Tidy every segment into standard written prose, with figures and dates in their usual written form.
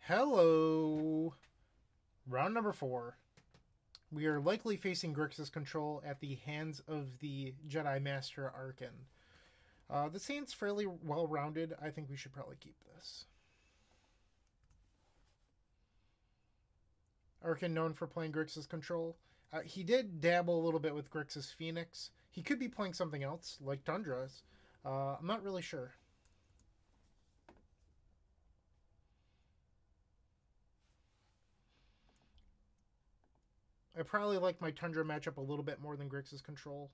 Hello! Round number 4. We are likely facing Grixis control at the hands of the Jedi Master Arkin. This hand's fairly well rounded. I think we should probably keep this. Arkin, known for playing Grixis control. He did dabble a little bit with Grixis Phoenix. He could be playing something else, like Tundra's. I'm not really sure. I probably like my Tundra matchup a little bit more than Grixis control.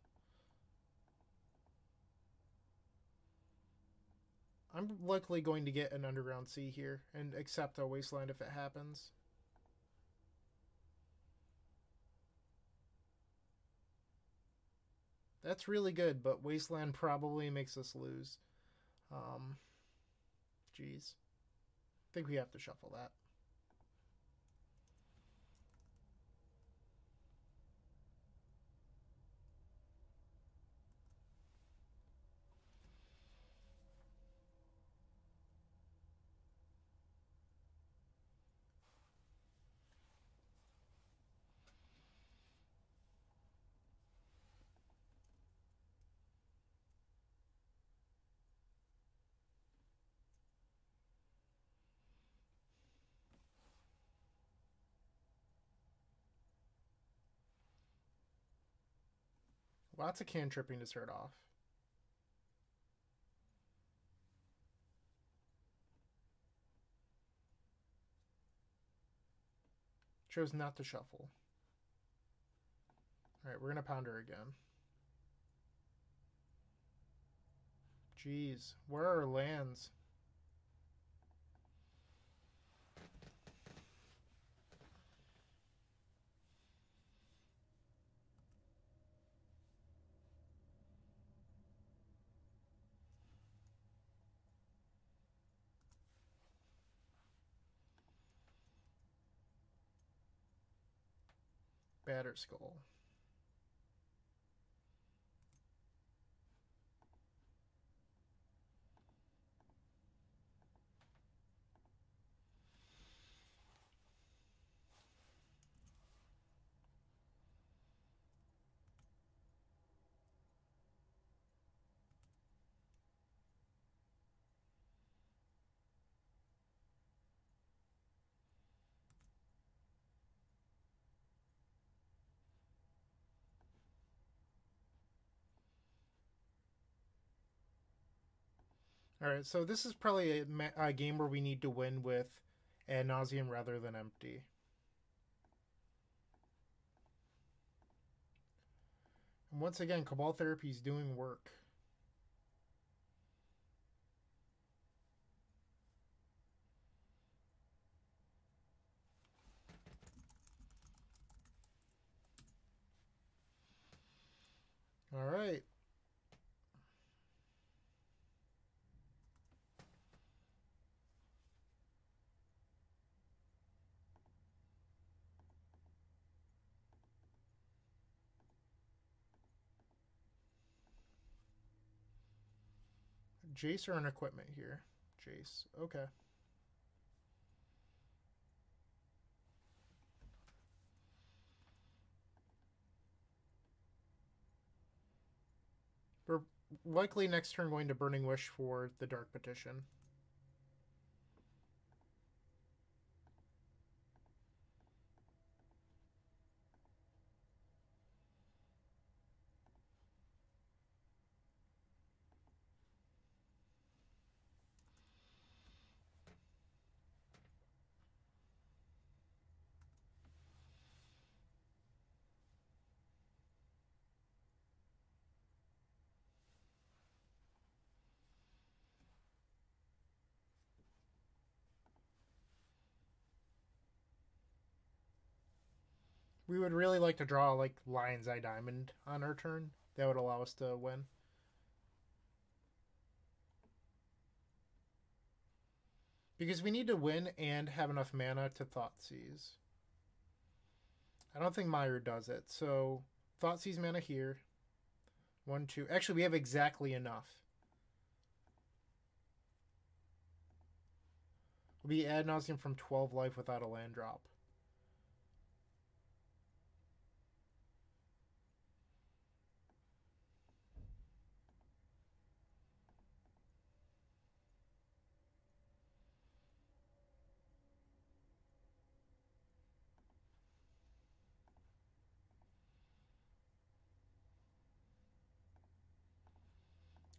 I'm likely going to get an Underground Sea here and accept a Wasteland if it happens. That's really good, but Wasteland probably makes us lose. Jeez. I think we have to shuffle that. Lots of cantripping to start off. Chose not to shuffle. Alright, we're going to pound her again. Jeez, where are our lands? Batterskull. Alright, so this is probably a game where we need to win with ad nauseum rather than empty. And once again, Cabal Therapy is doing work. Alright. Jace or an equipment here? Jace. Okay. We're likely next turn going to Burning Wish for the Dark Petition. We would really like to draw like Lion's Eye Diamond on our turn. That would allow us to win. Because we need to win and have enough mana to Thoughtseize. I don't think Meyer does it. So Thoughtseize mana here. 1, 2. Actually, we have exactly enough. Will be ad nauseum from 12 life without a land drop.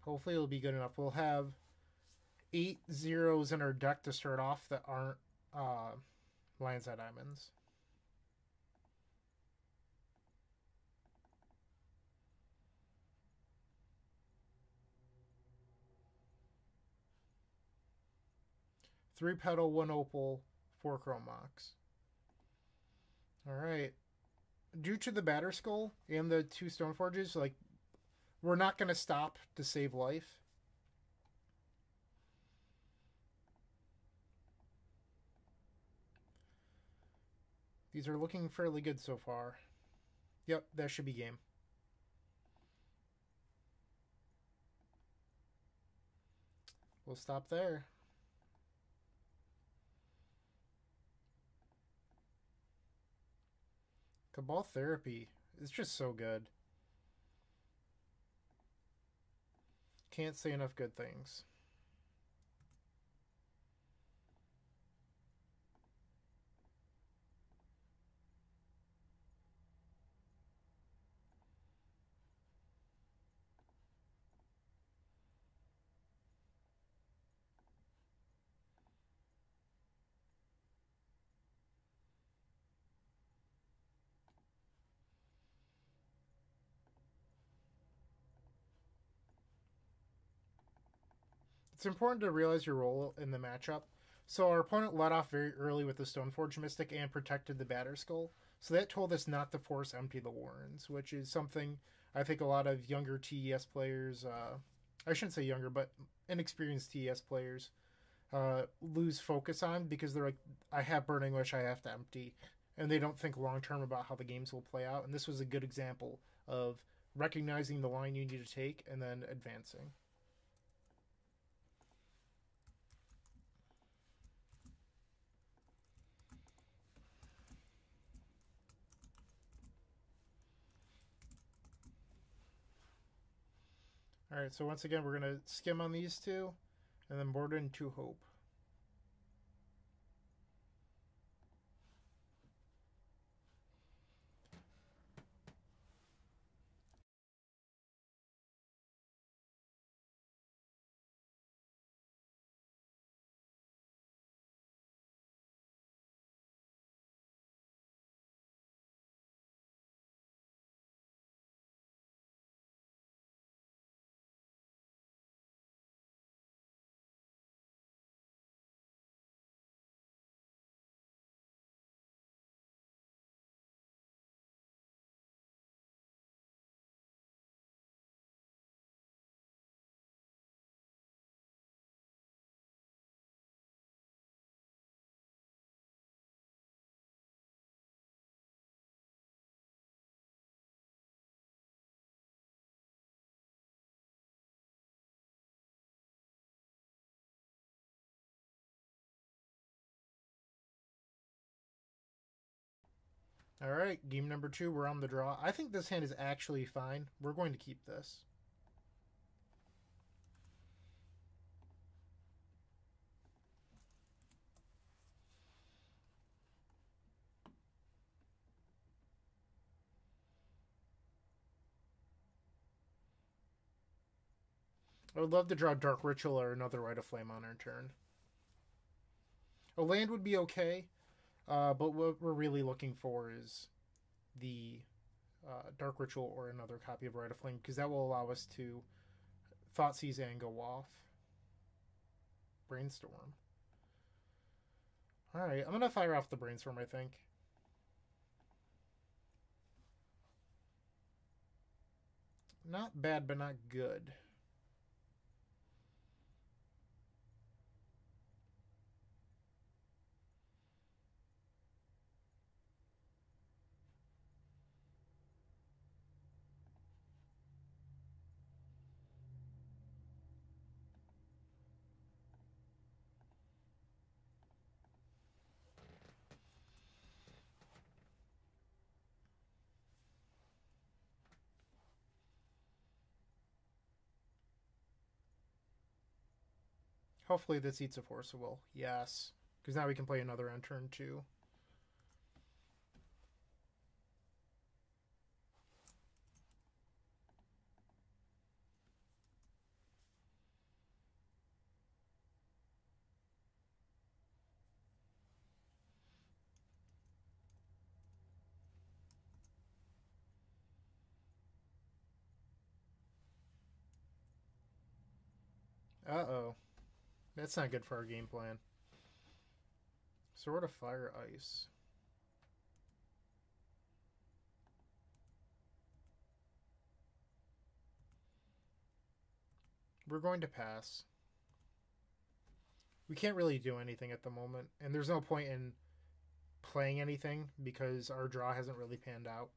Hopefully it'll be good enough. We'll have 8 zeros in our deck to start off that aren't Lions Eye Diamonds. Three Petal, one Opal, four Chrome Mox. Alright. Due to the Batter Skull and the two Stoneforges, like, we're not going to stop to save life. These are looking fairly good so far. Yep, that should be game. We'll stop there. Cabal Therapy is just so good. Can't say enough good things. It's important to realize your role in the matchup. So our opponent led off very early with the Stoneforge Mystic and protected the Batter Skull. So that told us not to force empty the Warrens, which is something I think a lot of younger TES players, I shouldn't say younger, but inexperienced TES players lose focus on because they're like, I have Burning Wish, I have to empty. And they don't think long term about how the games will play out. And this was a good example of recognizing the line you need to take and then advancing. Alright, so once again, we're going to skim on these two, and then board in two Hope. Alright, game number two, we're on the draw. I think this hand is actually fine. We're going to keep this. I would love to draw Dark Ritual or another Rite of Flame on our turn. A land would be okay, but what we're really looking for is the Dark Ritual or another copy of Rite of Flame, because that will allow us to Thoughtseize and go off. Brainstorm. Alright, I'm going to fire off the Brainstorm, I think. Not bad, but not good. Hopefully this eats a Force of Will. Yes. Because now we can play another on turn 2. Uh-oh. That's not good for our game plan. Sword of Fire Ice. We're going to pass. We can't really do anything at the moment, and there's no point in playing anything because our draw hasn't really panned out.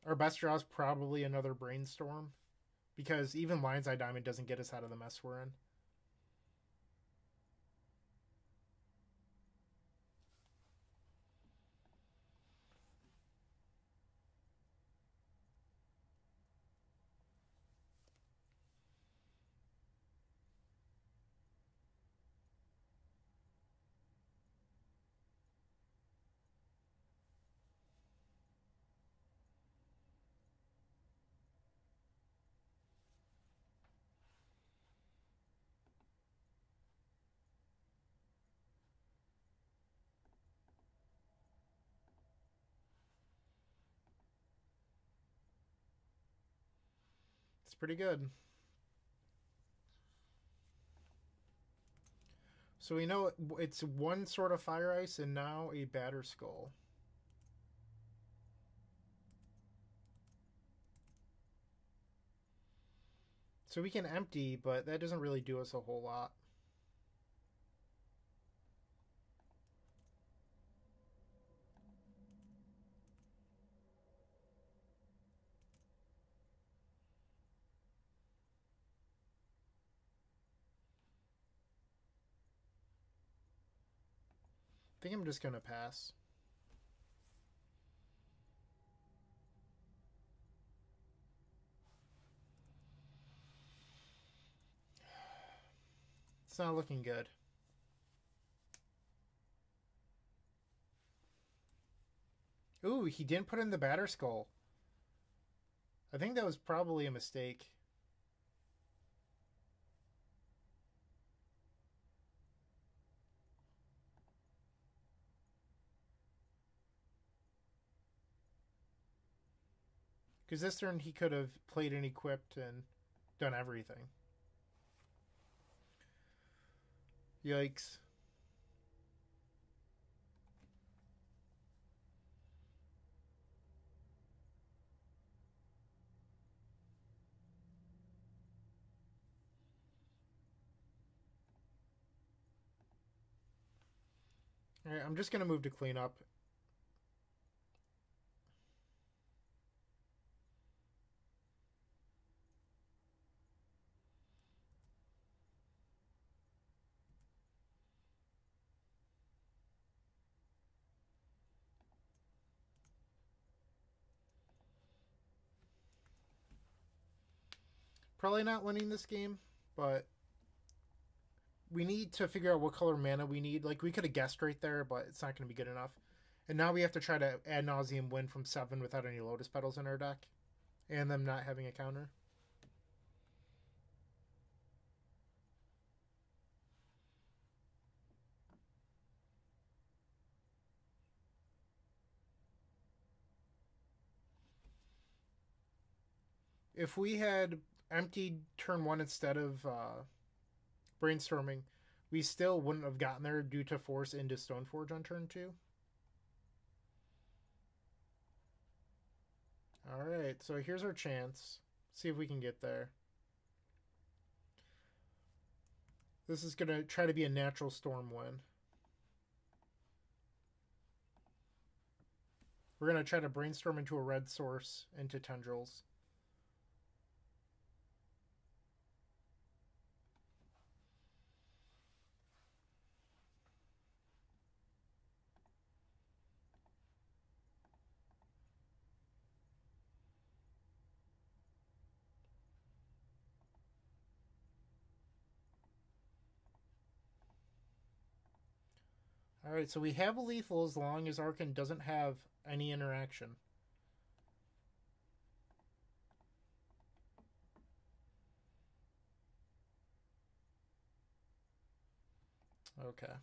Our best draw is probably another Brainstorm, because even Lion's Eye Diamond doesn't get us out of the mess we're in. It's pretty good. So we know it's one Sword of Fire Ice and now a Batter Skull. So we can empty, but that doesn't really do us a whole lot. I think I'm just going to pass. It's not looking good. Ooh, he didn't put in the Batter Skull. I think that was probably a mistake. Because this turn he could have played and equipped and done everything. Yikes. Alright, I'm just going to move to clean up. Probably not winning this game, but we need to figure out what color mana we need. Like, we could have guessed right there, but it's not going to be good enough. And now we have to try to ad nauseum win from 7 without any Lotus Petals in our deck. And them not having a counter. If we had emptied turn 1 instead of brainstorming, we still wouldn't have gotten there due to force into Stoneforge on turn 2. Alright, so here's our chance. See if we can get there. This is going to try to be a natural storm win. We're going to try to brainstorm into a red source into tendrils. Alright, so we have a lethal as long as Arkin doesn't have any interaction. Okay.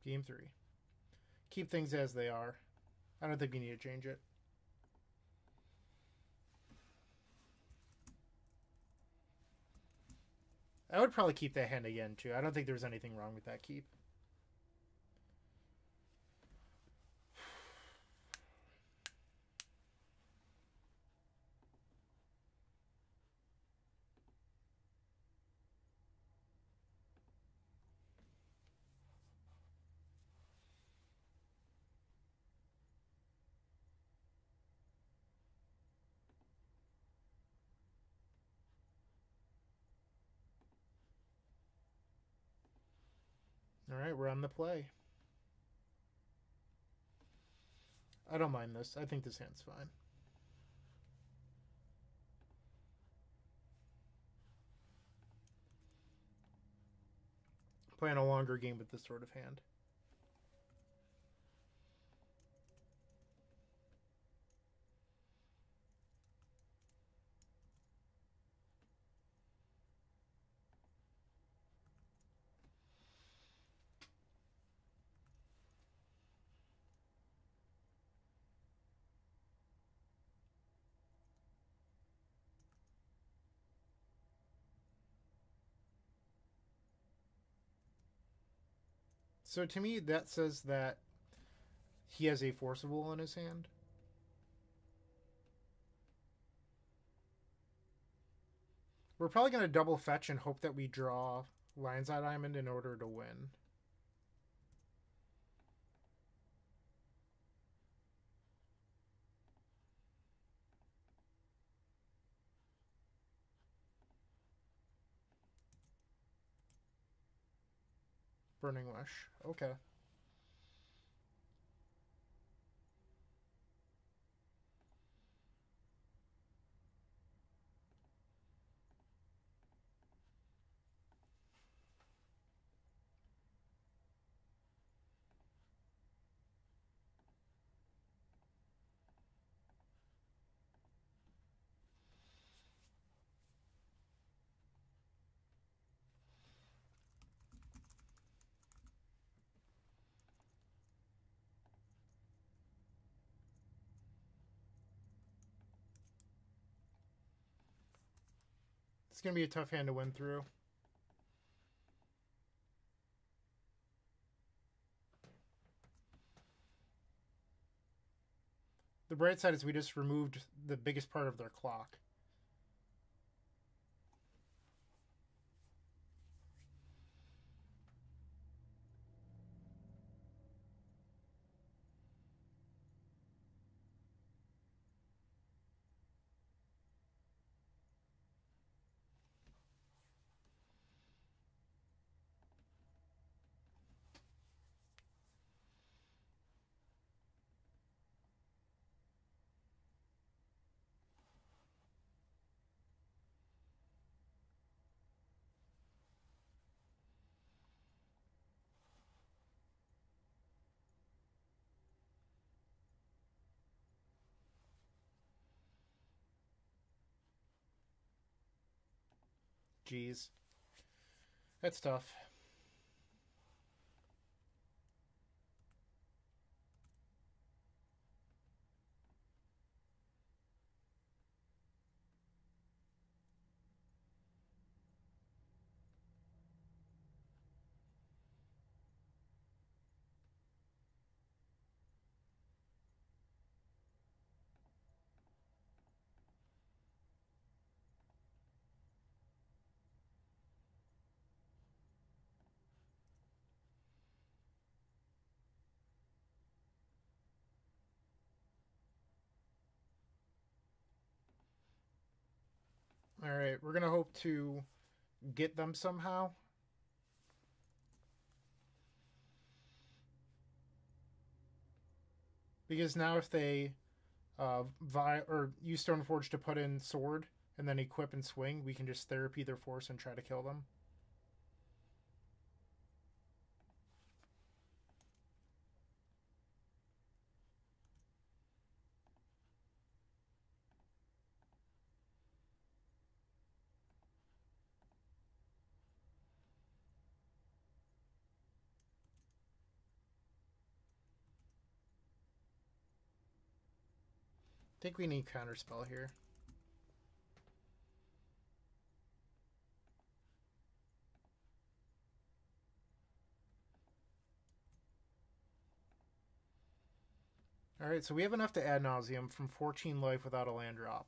Game 3. Keep things as they are. I don't think we need to change it. I would probably keep that hand again, too. I don't think there's anything wrong with that keep. Alright, we're on the play. I don't mind this. I think this hand's fine. Playing a longer game with this sort of hand. So to me, that says that he has a forcible in his hand. We're probably going to double fetch and hope that we draw Lion's Eye Diamond in order to win. Burning Wish. Okay. It's going to be a tough hand to win through. The bright side is we just removed the biggest part of their clock. Jeez. That's tough. Alright, we're going to hope to get them somehow. Because now if they use Stoneforge to put in sword and then equip and swing, we can just therapy their force and try to kill them. think we need counterspell here. Alright, so we have enough to Ad Nauseam from 14 life without a land drop.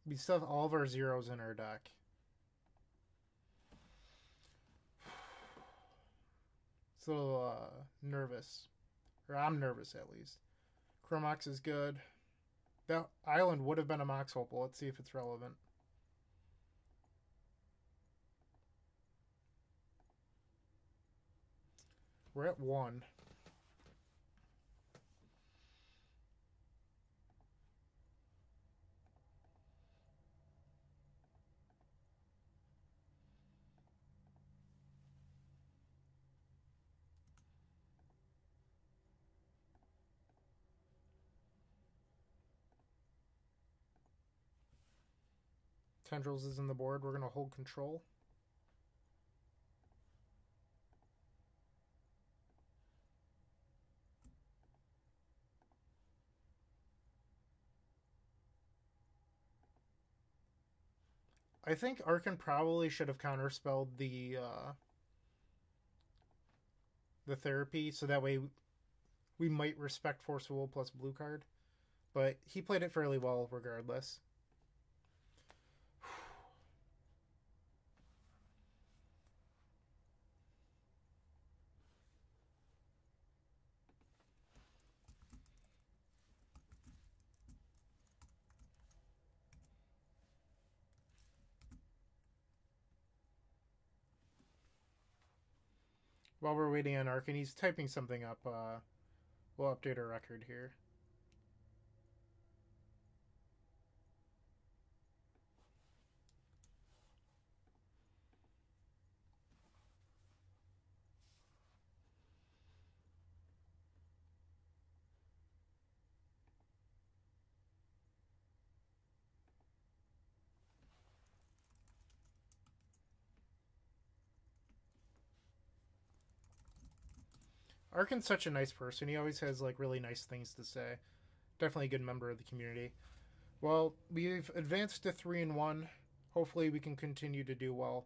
We still have all of our zeros in our deck. It's a little nervous. Or I'm nervous, at least. Chromox is good. That island would have been a Mox Opal. Let's see if it's relevant. We're at 1. Tendrils is in the board. We're going to hold control. I think Arkan probably should have counterspelled the therapy, so that way we might respect Force of Will plus blue card. But he played it fairly well regardless. While we're waiting on Arkan, he's typing something up. We'll update our record here. Arkan's such a nice person. He always has like really nice things to say. Definitely a good member of the community. Well, we've advanced to 3-1. Hopefully we can continue to do well.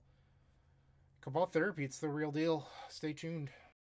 Cabal Therapy, it's the real deal. Stay tuned.